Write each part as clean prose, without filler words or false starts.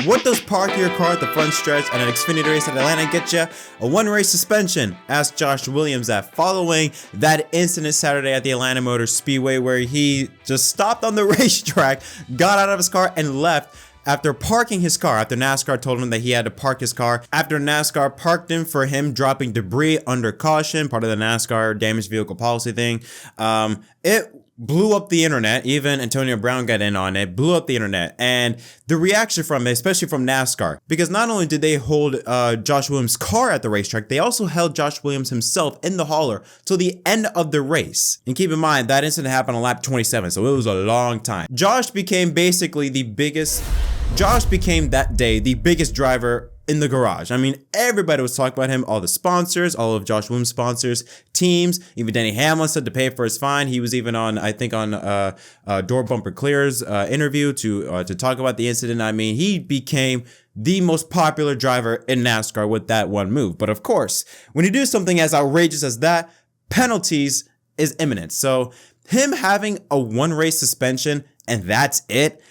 What does parking your car at the front stretch at an Xfinity race at Atlanta get you? A one-race suspension, asked Josh Williams that following that incident Saturday at the Atlanta Motor Speedway where he just stopped on the racetrack, got out of his car, and left after parking his car, after NASCAR told him that he had to park his car, after NASCAR parked him for him dropping debris under caution, part of the NASCAR damaged vehicle policy thing. It blew up the internet. Even Antonio Brown got in on it, blew up the internet. And the reaction from it, especially from NASCAR, because not only did they hold Josh Williams' car at the racetrack, they also held Josh Williams himself in the hauler till the end of the race. And keep in mind, that incident happened on lap 27, so it was a long time. Josh became that day the biggest driver in the garage. I mean, everybody was talking about him, all the sponsors, all of Josh Williams' sponsors, teams, even Denny Hamlin said to pay for his fine. He was even on, I think, on Door Bumper Clear's interview to talk about the incident. I mean, he became the most popular driver in NASCAR with that one move. But of course, when you do something as outrageous as that, penalties is imminent. So him having a one-race suspension and that's it,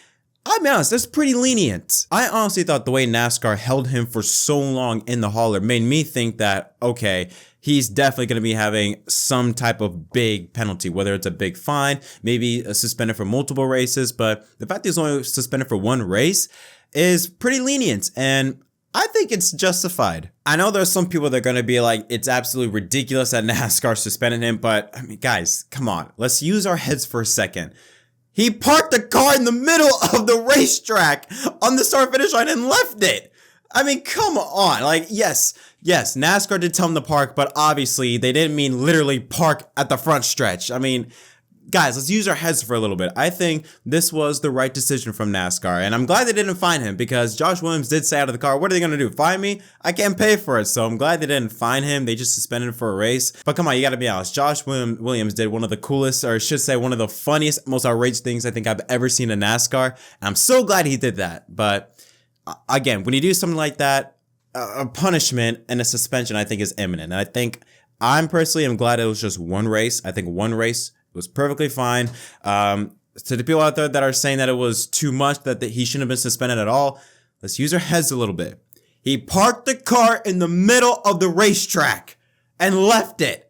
I'll be honest, that's pretty lenient. I honestly thought the way NASCAR held him for so long in the hauler made me think that, okay, he's definitely going to be having some type of big penalty, whether it's a big fine, maybe a suspended for multiple races. But the fact that he's only suspended for one race is pretty lenient, and I think it's justified. I know there's some people that are going to be like, it's absolutely ridiculous that NASCAR suspended him, but I mean, guys, come on, let's use our heads for a second. He parked the car in the middle of the racetrack on the start finish line and left it. I mean, come on. Like, yes, NASCAR did tell him to park, but obviously they didn't mean literally park at the front stretch. I mean, guys, let's use our heads for a little bit. I think this was the right decision from NASCAR, and I'm glad they didn't fine him because Josh Williams did say out of the car, what are they going to do? Fine me? I can't pay for it. So I'm glad they didn't fine him. They just suspended him for a race. But come on, you got to be honest. Josh Williams did one of the coolest, or I should say one of the funniest, most outrageous things I think I've ever seen in NASCAR. And I'm so glad he did that. But again, when you do something like that, a punishment and a suspension I think is imminent. And I'm personally glad it was just one race. I think one race was perfectly fine. To the people out there that are saying that it was too much, that he shouldn't have been suspended at all, let's use our heads a little bit. He parked the car in the middle of the racetrack and left it.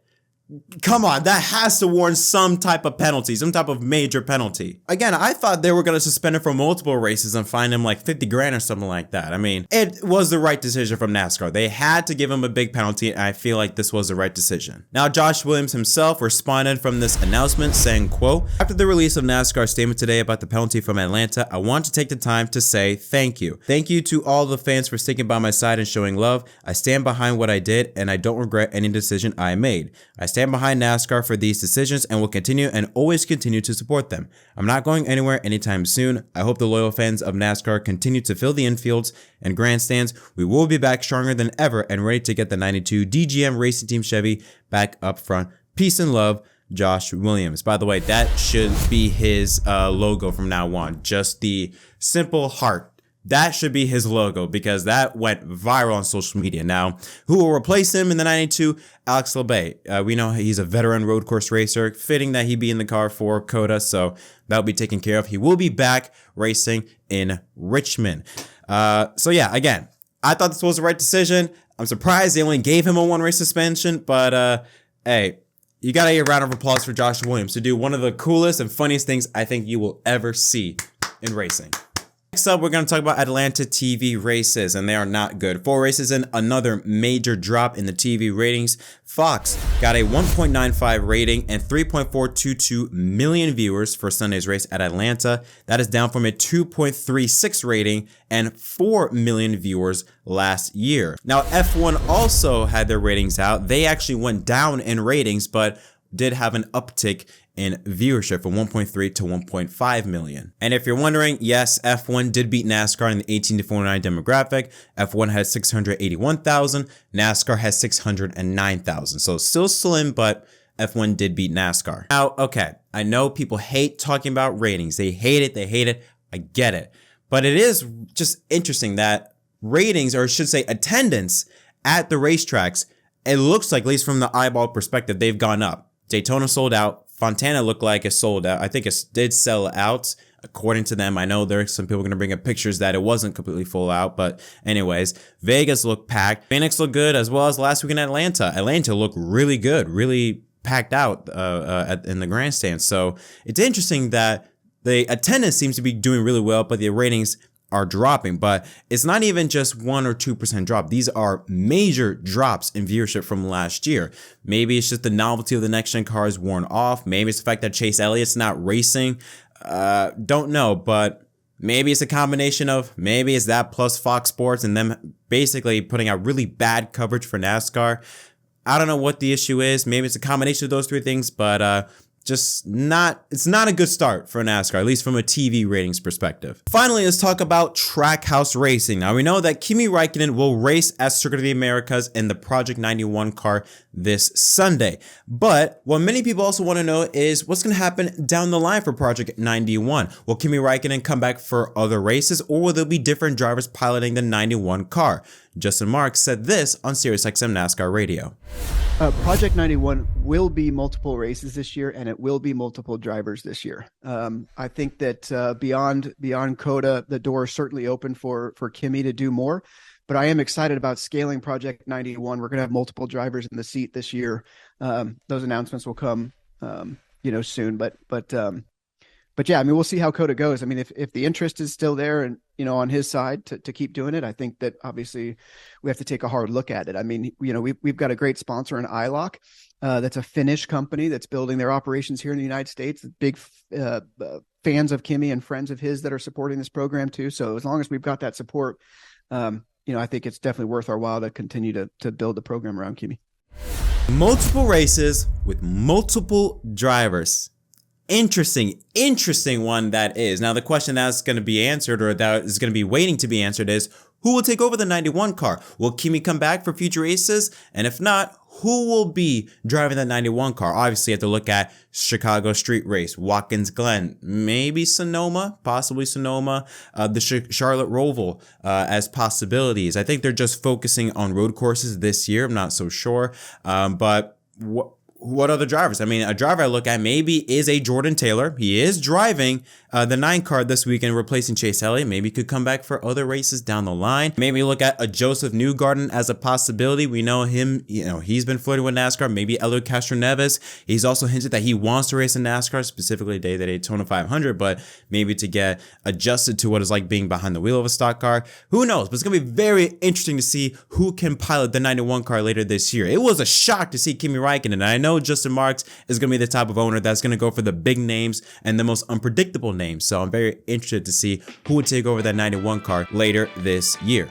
Come on, that has to warrant some type of penalty, some type of major penalty. Again, I thought they were going to suspend him for multiple races and fine him like 50 grand or something like that. I mean, it was the right decision from NASCAR. They had to give him a big penalty, and I feel like this was the right decision. Now, Josh Williams himself responded from this announcement saying, quote, after the release of NASCAR's statement today about the penalty from Atlanta, I want to take the time to say thank you. Thank you to all the fans for sticking by my side and showing love. I stand behind what I did, and I don't regret any decision I made. I stand behind NASCAR for these decisions and will continue and always continue to support them. I'm not going anywhere anytime soon. I hope the loyal fans of NASCAR continue to fill the infields and grandstands. We will be back stronger than ever and ready to get the 92 DGM Racing Team Chevy back up front. Peace and love, Josh Williams. By the way, that should be his logo from now on. Just the simple heart. That should be his logo because that went viral on social media. Now, who will replace him in the 92? Alex LeBay. We know he's a veteran road course racer. Fitting that he be in the car for COTA, so that'll be taken care of. He will be back racing in Richmond. So yeah, again, I thought this was the right decision. I'm surprised they only gave him a one-race suspension, but hey, you gotta get a round of applause for Josh Williams to do one of the coolest and funniest things I think you will ever see in racing. Next up, we're going to talk about Atlanta TV races, and they are not good. 4 races in, another major drop in the TV ratings. Fox got a 1.95 rating and 3.422 million viewers for Sunday's race at Atlanta. That is down from a 2.36 rating and 4 million viewers last year. Now, F1 also had their ratings out. They actually went down in ratings, but did have an uptick in viewership from 1.3 to 1.5 million. And if you're wondering, yes, F1 did beat NASCAR in the 18 to 49 demographic. F1 has 681,000, NASCAR has 609,000. So still slim, but F1 did beat NASCAR. Now, okay, I know people hate talking about ratings. They hate it. I get it. But it is just interesting that ratings, or I should say attendance at the racetracks, it looks like, at least from the eyeball perspective, they've gone up. Daytona sold out. Fontana looked like it sold out. I think it did sell out. according to them. I know there's some people going to bring up pictures that it wasn't completely full out, but anyways, Vegas looked packed. Phoenix looked good, as well as last week in Atlanta. Atlanta looked really good, really packed out in the grandstand. So it's interesting that the attendance seems to be doing really well, but the ratings are dropping. But it's not even just 1 or 2% drop. These are major drops in viewership from last year. Maybe it's just the novelty of the next gen cars worn off. Maybe it's the fact that Chase Elliott's not racing. Don't know, but maybe it's a combination of, maybe it's that plus Fox Sports and them basically putting out really bad coverage for NASCAR. I don't know what the issue is. Maybe it's a combination of those three things, but it's not a good start for NASCAR, at least from a TV ratings perspective. Finally, let's talk about Trackhouse Racing. Now, we know that Kimi Räikkönen will race at Circuit of the Americas in the Project 91 car this Sunday. But what many people also want to know is what's going to happen down the line for Project 91. Will Kimi Räikkönen come back for other races, or will there be different drivers piloting the 91 car? Justin Marks said this on SiriusXM NASCAR Radio. Project 91 will be multiple races this year, and it will be multiple drivers this year. I think that beyond Coda, the door is certainly open for Kimi to do more. But I am excited about scaling Project 91. We're going to have multiple drivers in the seat this year. Those announcements will come, soon. But yeah, I mean, we'll see how Coda goes. I mean, if the interest is still there and, on his side to keep doing it, I think that obviously we have to take a hard look at it. I mean, we've got a great sponsor in iLock. That's a Finnish company that's building their operations here in the United States. Big fans of Kimi and friends of his that are supporting this program too. So as long as we've got that support, I think it's definitely worth our while to continue to build the program around Kimi. Multiple races with multiple drivers. Interesting one that is. Now, the question that's going to be answered, or that is going to be waiting to be answered, is who will take over the 91 car? Will Kimi come back for future races? And if not, who will be driving that 91 car? Obviously, you have to look at Chicago Street Race, Watkins Glen, maybe Sonoma, possibly Sonoma, the Charlotte Roval as possibilities. I think they're just focusing on road courses this year. I'm not so sure. But what other drivers? I mean, a driver I look at maybe is a Jordan Taylor. He is driving the 9 car this weekend, replacing Chase Elliott. Maybe he could come back for other races down the line. Maybe look at a Joseph Newgarden as a possibility. We know him, he's been flirting with NASCAR. Maybe Elio Castroneves. He's also hinted that he wants to race in NASCAR, specifically the Daytona 500, but maybe to get adjusted to what it's like being behind the wheel of a stock car. Who knows? But it's going to be very interesting to see who can pilot the 91 car later this year. It was a shock to see Kimi Räikkönen, and I know Justin Marks is going to be the type of owner that's going to go for the big names and the most unpredictable names. So I'm very interested to see who would take over that 91 car later this year.